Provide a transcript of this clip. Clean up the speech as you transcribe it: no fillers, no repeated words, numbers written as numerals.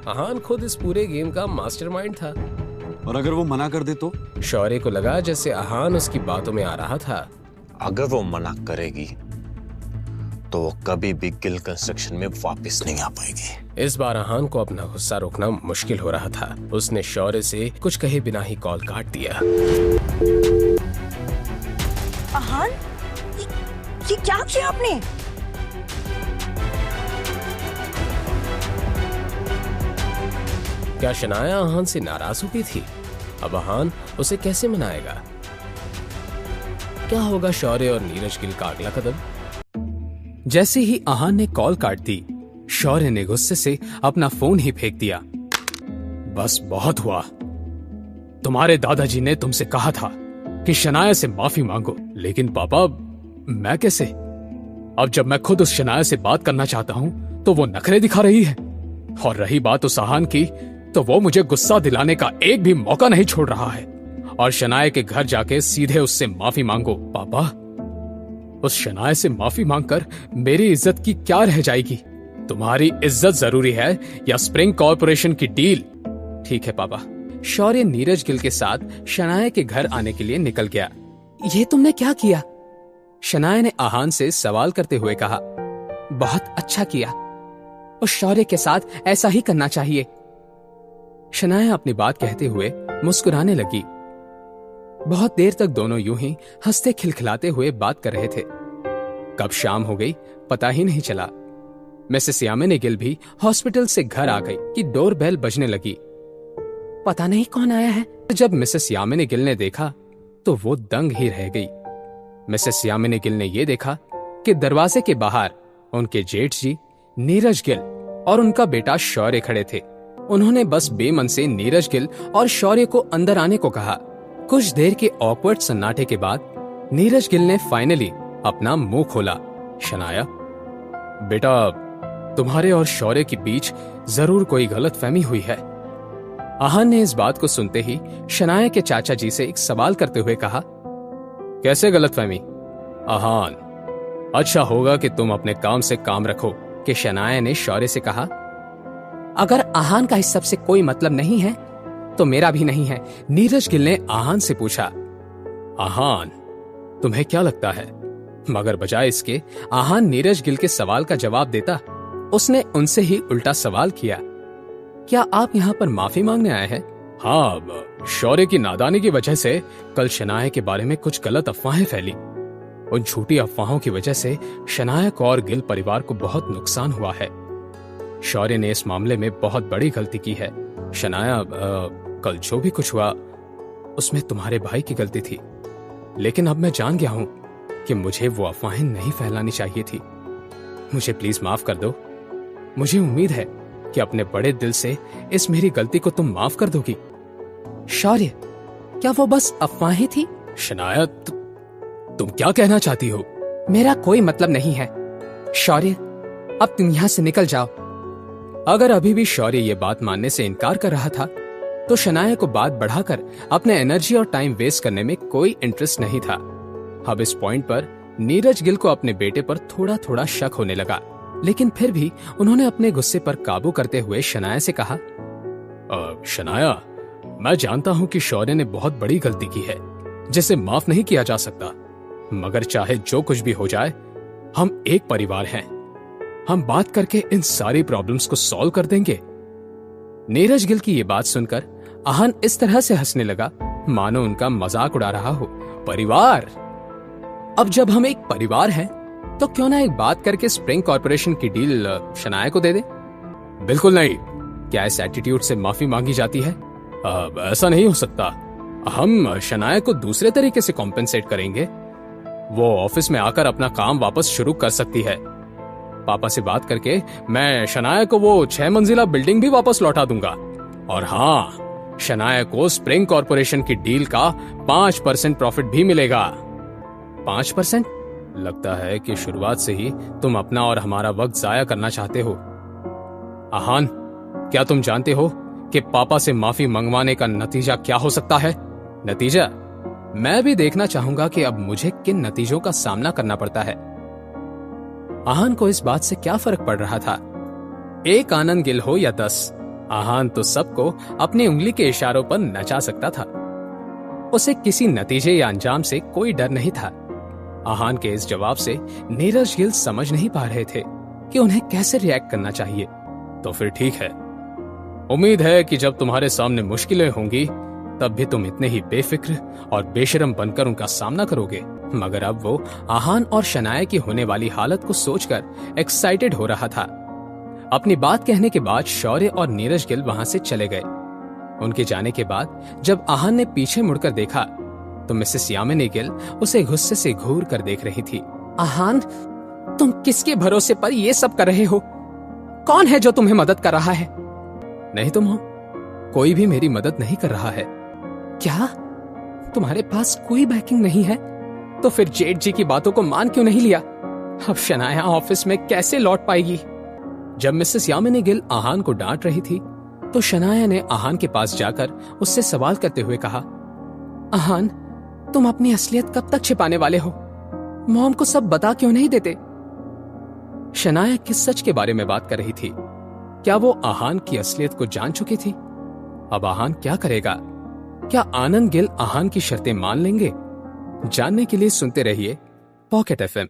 अहान खुद इस पूरे गेम का मास्टरमाइंड था। और अगर वो मना कर दे तो? शौर्य को लगा जैसे अहान उसकी बातों में आ रहा था। अगर वो मना करेगी तो वो कभी भी गिल कंस्ट्रक्शन में वापस नहीं आ पाएगी। इस बार अहान को अपना गुस्सा रोकना मुश्किल हो रहा था। उसने शौर्य से कुछ कहे बिना ही कॉल काट दिया। अहान, ये क्या किया आपने? क्या शनाया अहान से नाराज हो गई थी? अब अहान उसे कैसे मनाएगा? क्या होगा शौर्य और नीरज गिल का अगला कदम? जैसे ही अहान ने कॉल काट दी, शौर्य ने गुस्से से अपना फोन ही फेंक दिया। बस बहुत हुआ। तुम्हारे दादाजी ने तुमसे कहा था कि शनाया से माफी मांगो, लेकिन पापा मैं कैसे? अब जब मैं खुद उस शनाया से बात करना चाहता हूं तो वो नखरे दिखा रही है। और रही बात उस अहान की, तो वो मुझे गुस्सा दिलाने का एक भी मौका नहीं छोड़ रहा है। और शनाया के घर जाके सीधे उससे माफी मांगो। पापा, उस शनाया से माफी मांगकर मेरी इज्जत की क्या रह जाएगी? तुम्हारी इज्जत जरूरी है या स्प्रिंग कॉर्पोरेशन की डील? ठीक है पापा। शौर्य नीरज गिल के साथ शनाया के घर आने के लिए निकल गया। ये तुमने क्या किया? शनाया ने अहान से सवाल करते हुए कहा। बहुत अच्छा किया। उस शौर्य के साथ ऐसा ही करना चाहिए। शनाया अपनी बात कहते हुए मुस्कुराने लगी। बहुत देर तक दोनों यूं ही हंसते खिलखिलाते हुए बात कर रहे थे। कब शाम हो गई पता ही नहीं चला। मिसेस यामिनी गिल भी हॉस्पिटल से घर आ गई कि डोरबेल बजने लगी। पता नहीं कौन आया है। जब मिसेस यामिनी गिल ने देखा तो वो दंग ही रह गई। मिसेस यामिनी गिल ने यह देखा कि दरवाजे के बाहर उनके जेठ जी नीरज गिल और उनका बेटा शौर्य खड़े थे। उन्होंने बस बेमन से नीरज गिल और शौर्य को अंदर आने को कहा। कुछ देर के ऑकवर्ड सन्नाटे के बाद नीरज गिल ने फाइनली अपना मुंह खोला। शनाया, बेटा तुम्हारे और शौर्य के बीच जरूर कोई गलतफहमी हुई है। अहान ने इस बात को सुनते ही शनाया के चाचा जी से एक सवाल करते हुए कहा। कैसे गलतफहमी? अहान, अच्छा होगा कि तुम अपने काम से काम रखो, कि शनाया ने शौर्य से कहा। अगर अहान का इस सब से कोई मतलब नहीं है तो मेरा भी नहीं है, नीरज गिल ने अहान से पूछा। अहान, तुम्हें क्या लगता है? मगर बजाय इसके अहान नीरज गिल के सवाल का जवाब देता, उसने उनसे ही उल्टा सवाल किया। क्या आप यहाँ पर माफी मांगने आए हैं? हाँ, शौर्य की नादानी की वजह से कल शनाया के बारे में कुछ गलत अफवाहें फैली। उन झूठी अफवाहों की वजह से शनाया को और गिल परिवार को बहुत नुकसान हुआ है। शौर्य ने इस मामले में बहुत बड़ी गलती की है। शनाया, कल जो भी कुछ हुआ उसमें तुम्हारे भाई की गलती थी, लेकिन अब मैं जान गया हूं कि मुझे वो अफवाहें नहीं फैलानी चाहिए थी। मुझे प्लीज माफ कर दो। मुझे उम्मीद है कि अपने बड़े दिल से इस मेरी गलती को तुम माफ कर दोगी। शौर्य, क्या वो बस अफवाहें थी? शनाया, तुम क्या कहना चाहती हो? मेरा कोई मतलब नहीं है। शौर्य, अब तुम यहां से निकल जाओ। अगर अभी भी शौर्य ये बात मानने से इनकार कर रहा था तो शनाया को बात बढ़ाकर अपने एनर्जी और टाइम वेस्ट करने में कोई इंटरेस्ट नहीं था। अब इस पॉइंट पर नीरज गिल को अपने बेटे पर थोड़ा थोड़ा शक होने लगा, लेकिन फिर भी उन्होंने अपने गुस्से पर काबू करते हुए शनाया से कहा। शनाया, मैं जानता हूं कि शौर्य ने बहुत बड़ी गलती की है जिसे माफ नहीं किया जा सकता, मगर चाहे जो कुछ भी हो जाए हम एक परिवार हैं। हम बात करके इन सारी प्रॉब्लम्स को सॉल्व कर देंगे। नीरज गिल की ये बात सुनकर अहान इस तरह से हंसने लगा मानो उनका मजाक उड़ा रहा हो। परिवार? अब जब हम एक परिवार हैं तो क्यों ना एक बात करके स्प्रिंग कॉर्पोरेशन की डील शनाया को दे दे? बिल्कुल नहीं। क्या इस एटीट्यूड से माफी मांगी जाती है? ऐसा नहीं हो सकता। हम शनाया को दूसरे तरीके से कॉम्पेंसेट करेंगे। वो ऑफिस में आकर अपना काम वापस शुरू कर सकती है। पापा से बात करके मैं शनाया को वो 6 मंजिला बिल्डिंग भी वापस लौटा दूंगा। और हाँ, शनाया को स्प्रिंग कॉर्पोरेशन की डील का 5% प्रॉफिट भी मिलेगा। 5%? लगता है कि शुरुआत से ही तुम अपना और हमारा वक्त जाया करना चाहते हो। अहान, क्या तुम जानते हो कि पापा से माफी मंगवाने का नतीजा क्या हो सकता है? नतीजा? मैं भी देखना चाहूंगा कि अब मुझे किन नतीजों का सामना करना पड़ता है। अहान को इस बात से क्या फर्क पड़ रहा था? एक आनंद गिल हो या 10, आहान तो सबको अपनी उंगली के इशारों पर नचा सकता था। उसे किसी नतीजे या अंजाम से कोई डर नहीं था। आहान के इस जवाब से नीरज गिल समझ नहीं पा रहे थे कि उन्हें कैसे रिएक्ट करना चाहिए। तो फिर ठीक है, उम्मीद है कि जब तुम्हारे सामने मुश्किलें होंगी तब भी तुम इतने ही बेफिक्र और बेशरम बनकर उनका सामना करोगे। मगर अब वो आहान और शनाया की होने वाली हालत को सोचकर एक्साइटेड हो रहा था। अपनी बात कहने के बाद शौर्य और नीरज गिल वहां से चले गए। उनके जाने के बाद जब आहान ने पीछे मुड़कर देखा तो मिसेस यामिनी गिल उसे गुस्से से घूर कर देख रही थी। आहान, तुम किसके भरोसे पर ये सब कर रहे हो? कौन है जो तुम्हें मदद कर रहा है? नहीं तुम हो, कोई भी मेरी मदद नहीं कर रहा है। क्या तुम्हारे पास कोई बैकिंग नहीं है? तो फिर जेठ जी की बातों को मान क्यों नहीं लिया? अब शनाया ऑफिस में कैसे लौट पाएगी? जब मिसेस यामिनी गिल आहान को डांट रही थी तो शनाया ने आहान के पास जाकर उससे सवाल करते हुए कहा, आहान, तुम अपनी असलियत कब तक छिपाने वाले हो? मॉम को सब बता क्यों नहीं देते? शनाया किस सच के बारे में बात कर रही थी? क्या वो आहान की असलियत को जान चुकी थी? अब आहान क्या करेगा? क्या आनंद गिल आहान की शर्तें मान लेंगे? जानने के लिए सुनते रहिए पॉकेट FM।